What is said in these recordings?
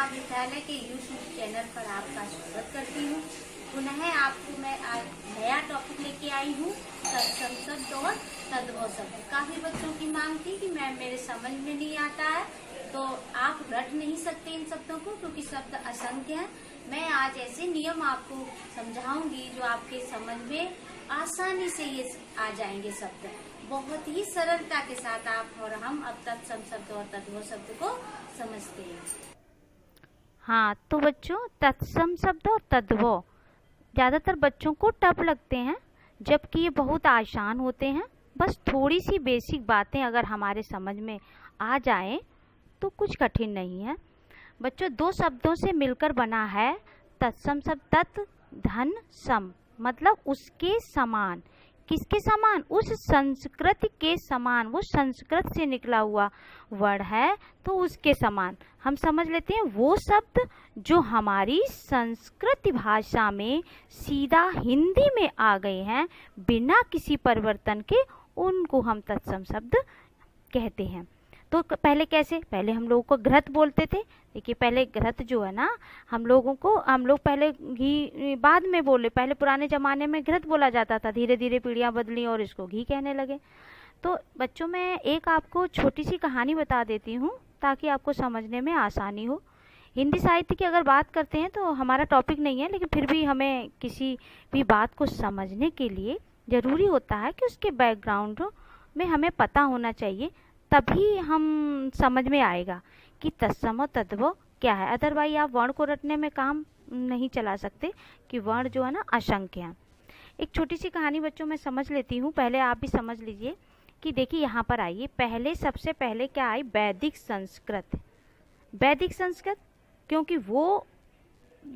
प्रभात विद्यालय के YouTube channel पर आपका स्वागत करती हूँ। पुनः आपको मैं आज नया टॉपिक लेके आई हूँ, तत्सम शब्द और तद्भव शब्द। काफी बच्चों की मांग थी कि मैम मेरे समझ में नहीं आता है, तो आप रट नहीं सकते इन शब्दों को क्योंकि शब्द असंख्य हैं। मैं आज ऐसे नियम आपको समझाऊंगी जो आपके समझ में आसानी से ये आ जाएंगे शब्द, बहुत ही सरलता के साथ आप और हम अब तत्सम शब्द और तद्भव शब्द को समझते हैं। हाँ, तो बच्चों तत्सम शब्द और तद्भव ज़्यादातर बच्चों को टफ लगते हैं, जबकि ये बहुत आसान होते हैं। बस थोड़ी सी बेसिक बातें अगर हमारे समझ में आ जाएं तो कुछ कठिन नहीं है। बच्चों, दो शब्दों से मिलकर बना है तत्सम शब्द। तत् धन सम मतलब उसके समान। किसके समान? उस संस्कृत के समान। वो संस्कृत से निकला हुआ वर्ड है तो उसके समान। हम समझ लेते हैं वो शब्द जो हमारी संस्कृत भाषा में सीधा हिंदी में आ गए हैं बिना किसी परिवर्तन के, उनको हम तत्सम शब्द कहते हैं। तो पहले कैसे? पहले हम लोगों को घृत बोलते थे। देखिए, पहले घृत जो है ना, हम लोग पहले घी बाद में बोले। पहले पुराने ज़माने में घृत बोला जाता था, धीरे धीरे पीढ़ियाँ बदली और इसको घी कहने लगे। तो बच्चों, मैं एक आपको छोटी सी कहानी बता देती हूँ ताकि आपको समझने में आसानी हो। हिंदी साहित्य की अगर बात करते हैं तो हमारा टॉपिक नहीं है, लेकिन फिर भी हमें किसी भी बात को समझने के लिए ज़रूरी होता है कि उसके बैकग्राउंड में हमें पता होना चाहिए, तभी हम समझ में आएगा कि तत्सम और तद्भव क्या है। अदरवाइज आप वर्ण को रटने में काम नहीं चला सकते कि वर्ण जो है ना असंख्य हैं। एक छोटी सी कहानी बच्चों मैं समझ लेती हूँ, पहले आप भी समझ लीजिए कि देखिए यहाँ पर आइए। सबसे पहले क्या आई? वैदिक संस्कृत। वैदिक संस्कृत क्योंकि वो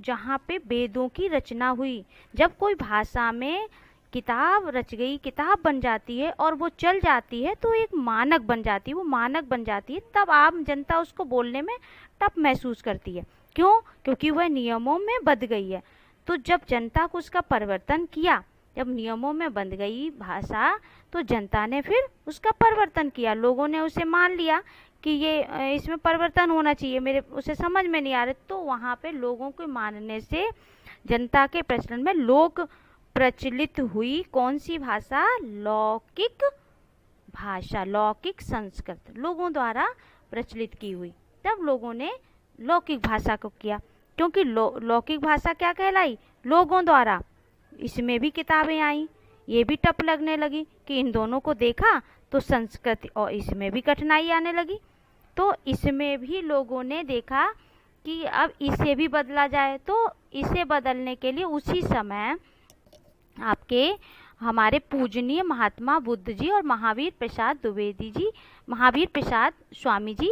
जहाँ पे वेदों की रचना हुई। जब कोई भाषा में किताब रच गई, किताब बन जाती है और वो चल जाती है तो एक मानक बन जाती है। वो मानक बन जाती है तब आम जनता उसको बोलने में टफ महसूस करती है। क्यों? क्योंकि वह नियमों में बंध गई है। तो जब जनता को उसका परिवर्तन किया, जब नियमों में बंध गई भाषा, तो जनता ने फिर उसका परिवर्तन किया। लोगों ने उसे मान लिया कि ये इसमें परिवर्तन होना चाहिए, मेरे उसे समझ में नहीं आ रहे। तो वहाँ पे लोगों के मानने से जनता के प्रचलन में लोक प्रचलित हुई कौन सी भाषा? लौकिक भाषा, लौकिक संस्कृत लोगों द्वारा प्रचलित की हुई। तब लोगों ने लौकिक भाषा को किया, क्योंकि लौकिक भाषा क्या कहलाई? लोगों द्वारा। इसमें भी किताबें आई, ये भी टप लगने लगी कि इन दोनों को देखा तो संस्कृत और इसमें भी कठिनाई आने लगी। तो इसमें भी लोगों ने देखा कि अब इसे भी बदला जाए। तो इसे बदलने के लिए उसी समय आपके हमारे पूजनीय महात्मा बुद्ध जी और महावीर प्रसाद द्विवेदी जी, महावीर प्रसाद स्वामी जी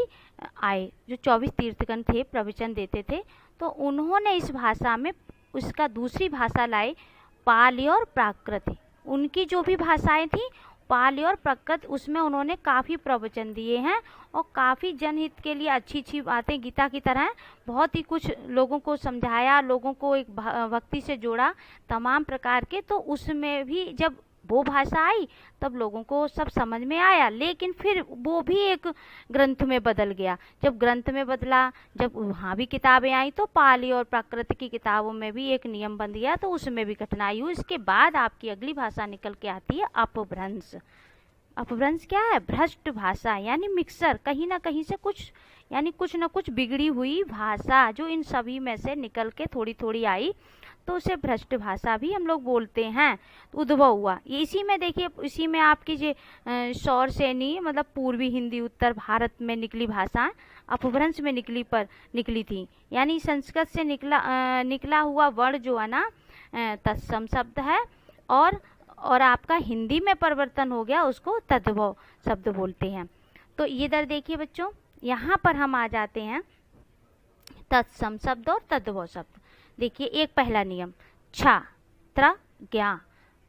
आए, जो 24 तीर्थंकर थे, प्रवचन देते थे। तो उन्होंने इस भाषा में उसका दूसरी भाषा लाई, पाली और प्राकृत। उनकी जो भी भाषाएं थी पाली और प्राकृत, उसमें उन्होंने काफ़ी प्रवचन दिए हैं और काफ़ी जनहित के लिए अच्छी अच्छी बातें गीता की तरह हैं। बहुत ही कुछ लोगों को समझाया, लोगों को एक भक्ति से जोड़ा, तमाम प्रकार के। तो उसमें भी जब वो भाषा आई तब लोगों को सब समझ में आया, लेकिन फिर वो भी एक ग्रंथ में बदल गया। जब ग्रंथ में बदला, जब वहाँ भी किताबें आई तो पाली और प्राकृत की किताबों में भी एक नियम बन गया, तो उसमें भी कठिनाई हुई। इसके बाद आपकी अगली भाषा निकल के आती है अपभ्रंश। अपभ्रंश क्या है? भ्रष्ट भाषा, यानी मिक्सर, कहीं ना कहीं से कुछ यानी कुछ न कुछ बिगड़ी हुई भाषा जो इन सभी में से निकल के थोड़ी थोड़ी आई, तो उसे भ्रष्ट भाषा भी हम लोग बोलते हैं। तो उद्भव हुआ इसी में। देखिए, इसी में आपकी जो सौर सेनी मतलब पूर्वी हिंदी उत्तर भारत में निकली भाषा अपभ्रंश में निकली थी। यानी संस्कृत से निकला हुआ वर्ण जो है ना तत्सम शब्द है, और आपका हिंदी में परिवर्तन हो गया, उसको तद्भव शब्द बोलते हैं। तो इधर देखिए बच्चों, यहाँ पर हम आ जाते हैं तत्सम शब्द और तद्भव शब्द। देखिए, एक पहला नियम, छा त्र ज्ञा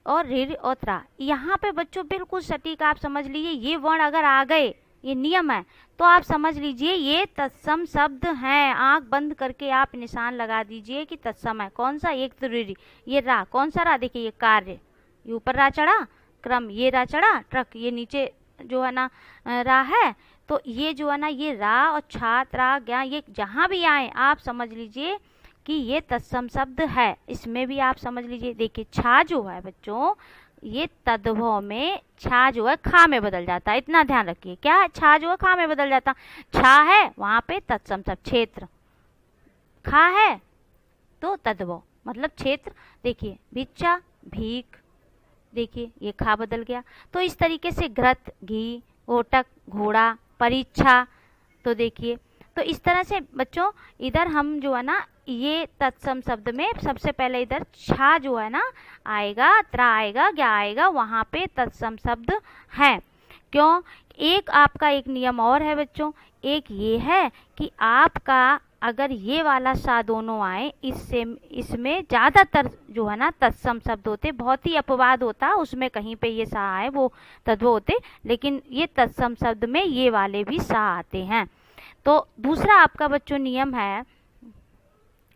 और ऋ और त्रा। यहाँ पे बच्चों बिल्कुल सटीक आप समझ लीजिए, ये वर्ण अगर आ गए, ये नियम है, तो आप समझ लीजिए ये तत्सम शब्द हैं। आंख बंद करके आप निशान लगा दीजिए कि तत्सम है। कौन सा? एक तो ऋ, ये रा, कौन सा रा? देखिए, ये कार्य, ये ऊपर रा चढ़ा, क्रम, ये रा चढ़ा, ट्रक, ये नीचे जो है ना रा है, तो ये जो है ना, ये रा और छा त्रा ज्ञा, ये जहाँ भी आए आप समझ लीजिए कि ये तत्सम शब्द है। इसमें भी आप समझ लीजिए, देखिए छा जो है बच्चों, ये तद्भव में छा जो है खा में बदल जाता है, इतना ध्यान रखिए। क्या है? छा जो है खा में बदल जाता, छा है वहाँ पे तत्सम शब्द क्षेत्र, खा है तो तद्भव मतलब क्षेत्र। देखिए भिक्षा भीख, देखिए ये खा बदल गया। तो इस तरीके से घृत घी, ओटक घोड़ा, परीक्षा, तो देखिए तो इस तरह से बच्चों इधर हम जो है ना, ये तत्सम शब्द में सबसे पहले इधर छा जो है ना आएगा, त्रा आएगा, ज्ञा आएगा, वहाँ पे तत्सम शब्द है। क्यों? एक आपका एक नियम और है बच्चों, एक ये है कि आपका अगर ये वाला सा दोनों आए, इससे इसमें ज़्यादातर जो है ना तत्सम शब्द होते, बहुत ही अपवाद होता उसमें कहीं पे ये सा आए वो तद्भव होते, लेकिन ये तत्सम शब्द में ये वाले भी सा आते हैं। तो दूसरा आपका बच्चों नियम है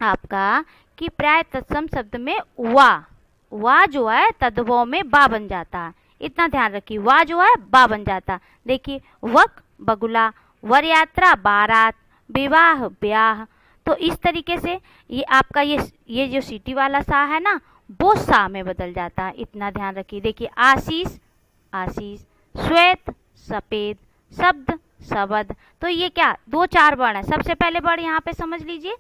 आपका कि प्राय तत्सम शब्द में वा जो है तद्भव में बा बन जाता है, इतना ध्यान रखिए। वा जो है बा बन जाता, देखिए वक बगुला, वर यात्रा बारात, विवाह ब्याह। तो इस तरीके से ये आपका ये जो सीटी वाला सा है ना वो सा में बदल जाता है, इतना ध्यान रखिए। देखिए आशीष आशीष, श्वेत सफेद, शब्द शब्द। तो ये क्या 2-4 वर्ण है। सबसे पहले वर्ण यहाँ पे समझ लीजिए,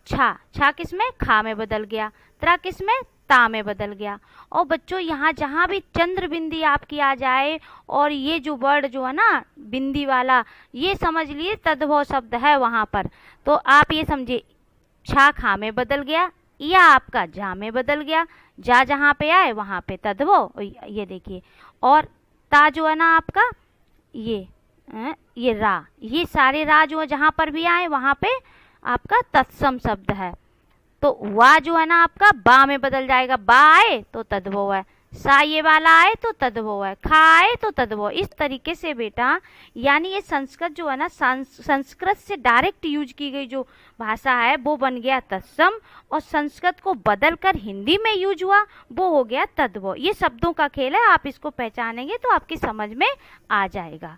छा किस में? खा में बदल गया, त्रा किस में? ता में बदल गया। और बच्चों यहाँ जहाँ भी चंद्र बिंदी आपकी आ जाए और ये जो वर्ड जो है ना बिंदी वाला, ये समझ लिए तद्भव शब्द है वहाँ पर। तो आप ये समझिए छा खा में बदल गया, या आपका जा में बदल गया, जा जहाँ पे आए वहाँ पे तद्भव, ये देखिए। और ता जो है ना आपका ये रा, ये सारे रा जो है जहाँ पर भी आए वहाँ पे आपका तत्सम शब्द है। तो वा जो है ना आपका बा में बदल जाएगा, बा आए तो तद्भव है, सा ये वाला आए तो तद्भव है, खा आए तो तद्भव। इस तरीके से बेटा, यानी ये संस्कृत जो है ना, संस्कृत से डायरेक्ट यूज की गई जो भाषा है वो बन गया तत्सम, और संस्कृत को बदलकर हिंदी में यूज हुआ वो हो गया तद्भव। ये शब्दों का खेल है, आप इसको पहचानेंगे तो आपकी समझ में आ जाएगा।